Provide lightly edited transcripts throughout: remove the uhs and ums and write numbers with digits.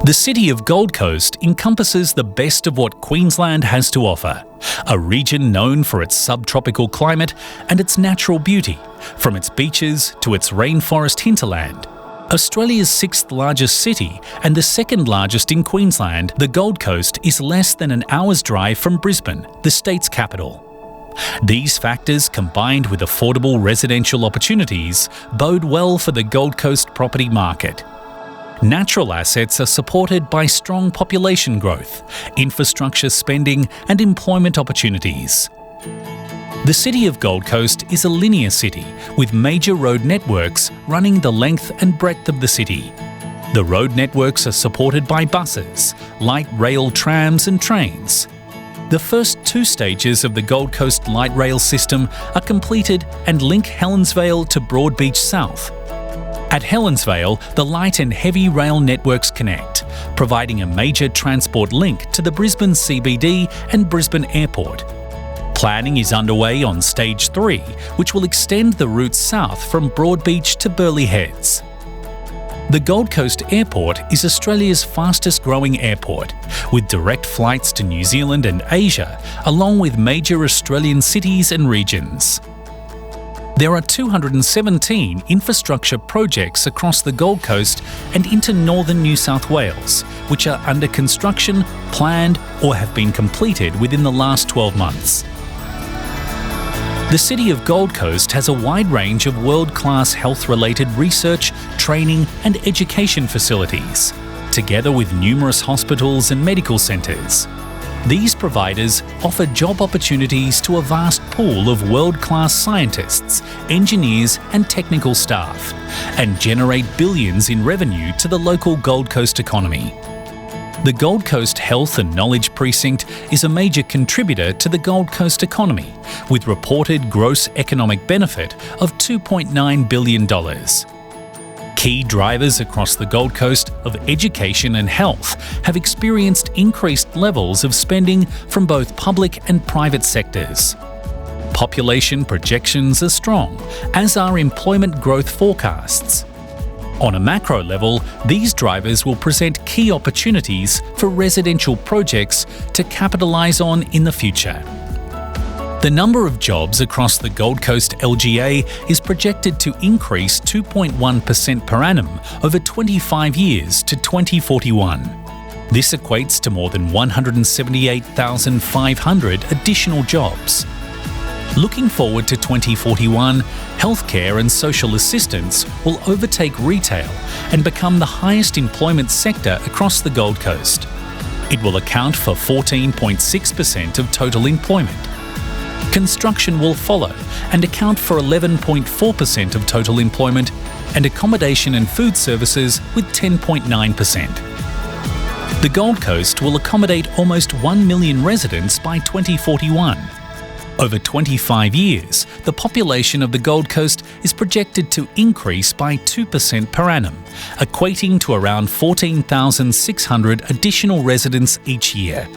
The city of Gold Coast encompasses the best of what Queensland has to offer, a region known for its subtropical climate and its natural beauty, from its beaches to its rainforest hinterland. Australia's sixth largest city and the second largest in Queensland, the Gold Coast is less than an hour's drive from Brisbane, the state's capital. These factors, combined with affordable residential opportunities, bode well for the Gold Coast property market. Natural assets are supported by strong population growth, infrastructure spending and employment opportunities. The city of Gold Coast is a linear city with major road networks running the length and breadth of the city. The road networks are supported by buses, light rail trams and trains. The first two stages of the Gold Coast light rail system are completed and link Helensvale to Broadbeach South. At Helensvale, the light and heavy rail networks connect, providing a major transport link to the Brisbane CBD and Brisbane Airport. Planning is underway on Stage 3, which will extend the route south from Broadbeach to Burleigh Heads. The Gold Coast Airport is Australia's fastest growing airport, with direct flights to New Zealand and Asia, along with major Australian cities and regions. There are 217 infrastructure projects across the Gold Coast and into northern New South Wales, which are under construction, planned, or have been completed within the last 12 months. The city of Gold Coast has a wide range of world-class health-related research, training and education facilities, together with numerous hospitals and medical centres. These providers offer job opportunities to a vast pool of world-class scientists, engineers and technical staff, and generate billions in revenue to the local Gold Coast economy. The Gold Coast Health and Knowledge Precinct is a major contributor to the Gold Coast economy, with reported gross economic benefit of $2.9 billion. Key drivers across the Gold Coast of education and health have experienced increased levels of spending from both public and private sectors. Population projections are strong, as are employment growth forecasts. On a macro level, these drivers will present key opportunities for residential projects to capitalise on in the future. The number of jobs across the Gold Coast LGA is projected to increase 2.1% per annum over 25 years to 2041. This equates to more than 178,500 additional jobs. Looking forward to 2041, healthcare and social assistance will overtake retail and become the highest employment sector across the Gold Coast. It will account for 14.6% of total employment. Construction will follow and account for 11.4% of total employment, and accommodation and food services with 10.9%. The Gold Coast will accommodate almost 1 million residents by 2041. Over 25 years, the population of the Gold Coast is projected to increase by 2% per annum, equating to around 14,600 additional residents each year.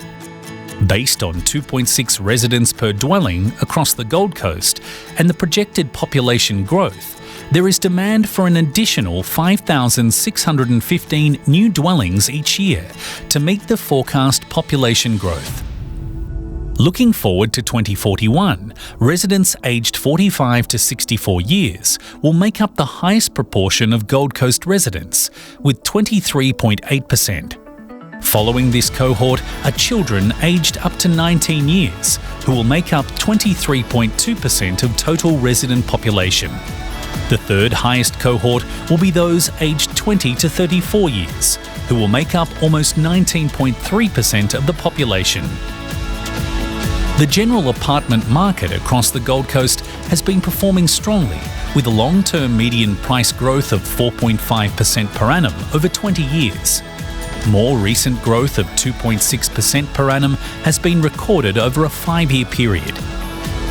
Based on 2.6 residents per dwelling across the Gold Coast and the projected population growth, there is demand for an additional 5,615 new dwellings each year to meet the forecast population growth. Looking forward to 2041, residents aged 45 to 64 years will make up the highest proportion of Gold Coast residents, with 23.8%. Following this cohort are children aged up to 19 years, who will make up 23.2% of total resident population. The third highest cohort will be those aged 20 to 34 years, who will make up almost 19.3% of the population. The general apartment market across the Gold Coast has been performing strongly, with a long-term median price growth of 4.5% per annum over 20 years. More recent growth of 2.6% per annum has been recorded over a 5-year period.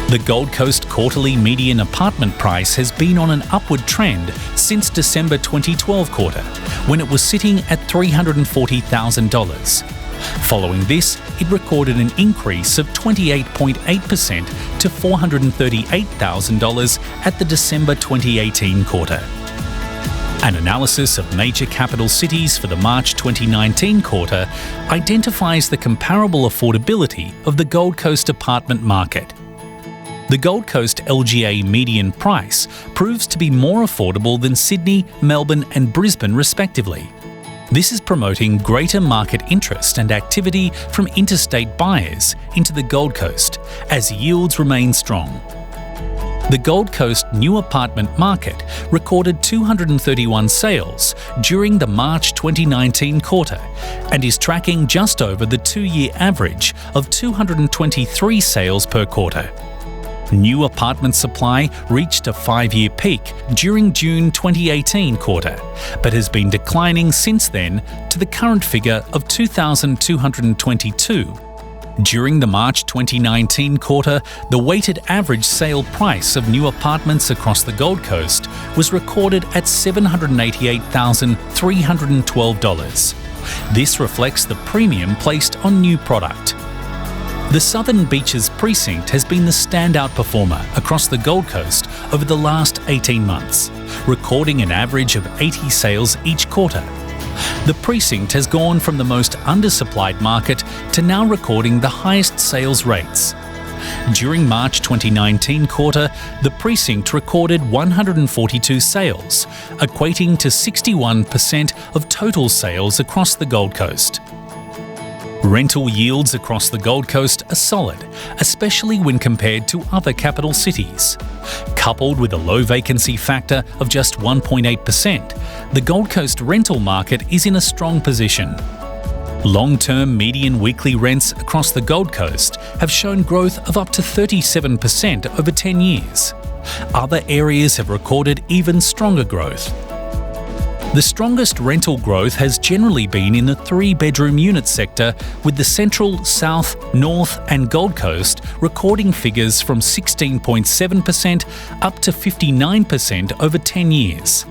The Gold Coast quarterly median apartment price has been on an upward trend since December 2012 quarter, when it was sitting at $340,000. Following this, it recorded an increase of 28.8% to $438,000 at the December 2018 quarter. An analysis of major capital cities for the March 2019 quarter identifies the comparable affordability of the Gold Coast apartment market. The Gold Coast LGA median price proves to be more affordable than Sydney, Melbourne and Brisbane respectively. This is promoting greater market interest and activity from interstate buyers into the Gold Coast as yields remain strong. The Gold Coast new apartment market recorded 231 sales during the March 2019 quarter and is tracking just over the two-year average of 223 sales per quarter. New apartment supply reached a 5-year peak during June 2018 quarter, but has been declining since then to the current figure of 2,222. During the March 2019 quarter, the weighted average sale price of new apartments across the Gold Coast was recorded at $788,312. This reflects the premium placed on new product. The Southern Beaches precinct has been the standout performer across the Gold Coast over the last 18 months, recording an average of 80 sales each quarter. The precinct has gone from the most undersupplied market to now recording the highest sales rates. During March 2019 quarter, the precinct recorded 142 sales, equating to 61% of total sales across the Gold Coast. Rental yields across the Gold Coast are solid, especially when compared to other capital cities. Coupled with a low vacancy factor of just 1.8%, the Gold Coast rental market is in a strong position. Long-term median weekly rents across the Gold Coast have shown growth of up to 37% over 10 years. Other areas have recorded even stronger growth. The strongest rental growth has generally been in the 3-bedroom unit sector, with the Central, South, North and Gold Coast recording figures from 16.7% up to 59% over 10 years.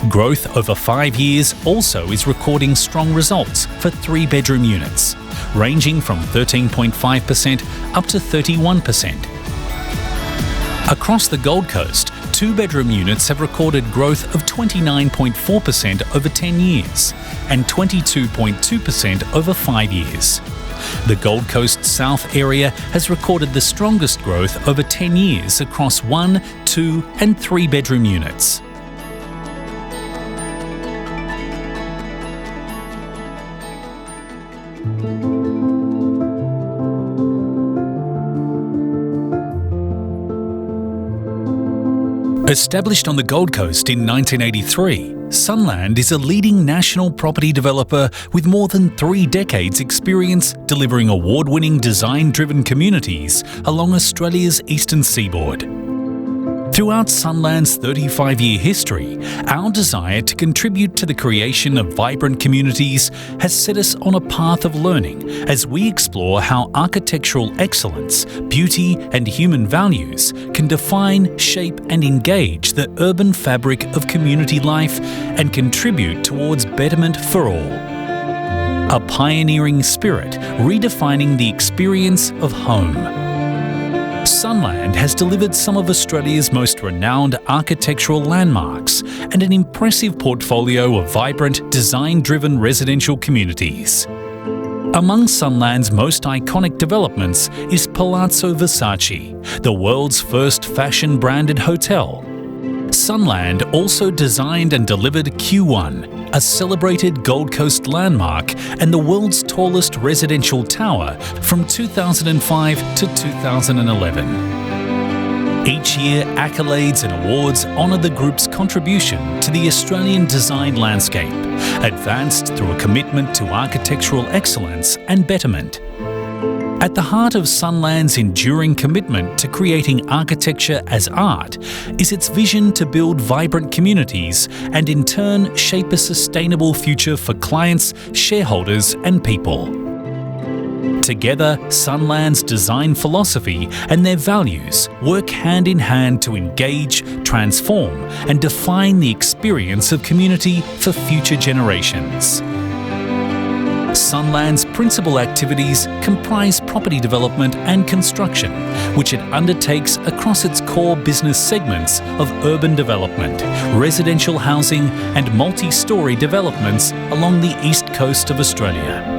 Growth over 5 years also is recording strong results for 3-bedroom units, ranging from 13.5% up to 31%. Across the Gold Coast, 2-bedroom units have recorded growth of 29.4% over 10 years and 22.2% over 5 years. The Gold Coast South area has recorded the strongest growth over 10 years across 1, 2 and 3-bedroom units. Established on the Gold Coast in 1983, Sunland is a leading national property developer with more than 3 decades' experience delivering award-winning design-driven communities along Australia's eastern seaboard. Throughout Sunland's 35-year history, our desire to contribute to the creation of vibrant communities has set us on a path of learning as we explore how architectural excellence, beauty and human values can define, shape and engage the urban fabric of community life and contribute towards betterment for all. A pioneering spirit redefining the experience of home. Sunland has delivered some of Australia's most renowned architectural landmarks and an impressive portfolio of vibrant, design-driven residential communities. Among Sunland's most iconic developments is Palazzo Versace, the world's first fashion-branded hotel. Sunland also designed and delivered Q1, a celebrated Gold Coast landmark and the world's tallest residential tower from 2005 to 2011. Each year, accolades and awards honour the group's contribution to the Australian design landscape, advanced through a commitment to architectural excellence and betterment. At the heart of Sunland's enduring commitment to creating architecture as art is its vision to build vibrant communities and in turn shape a sustainable future for clients, shareholders and people. Together, Sunland's design philosophy and their values work hand in hand to engage, transform and define the experience of community for future generations. Sunland's principal activities comprise property development and construction, which it undertakes across its core business segments of urban development, residential housing and multi-storey developments along the east coast of Australia.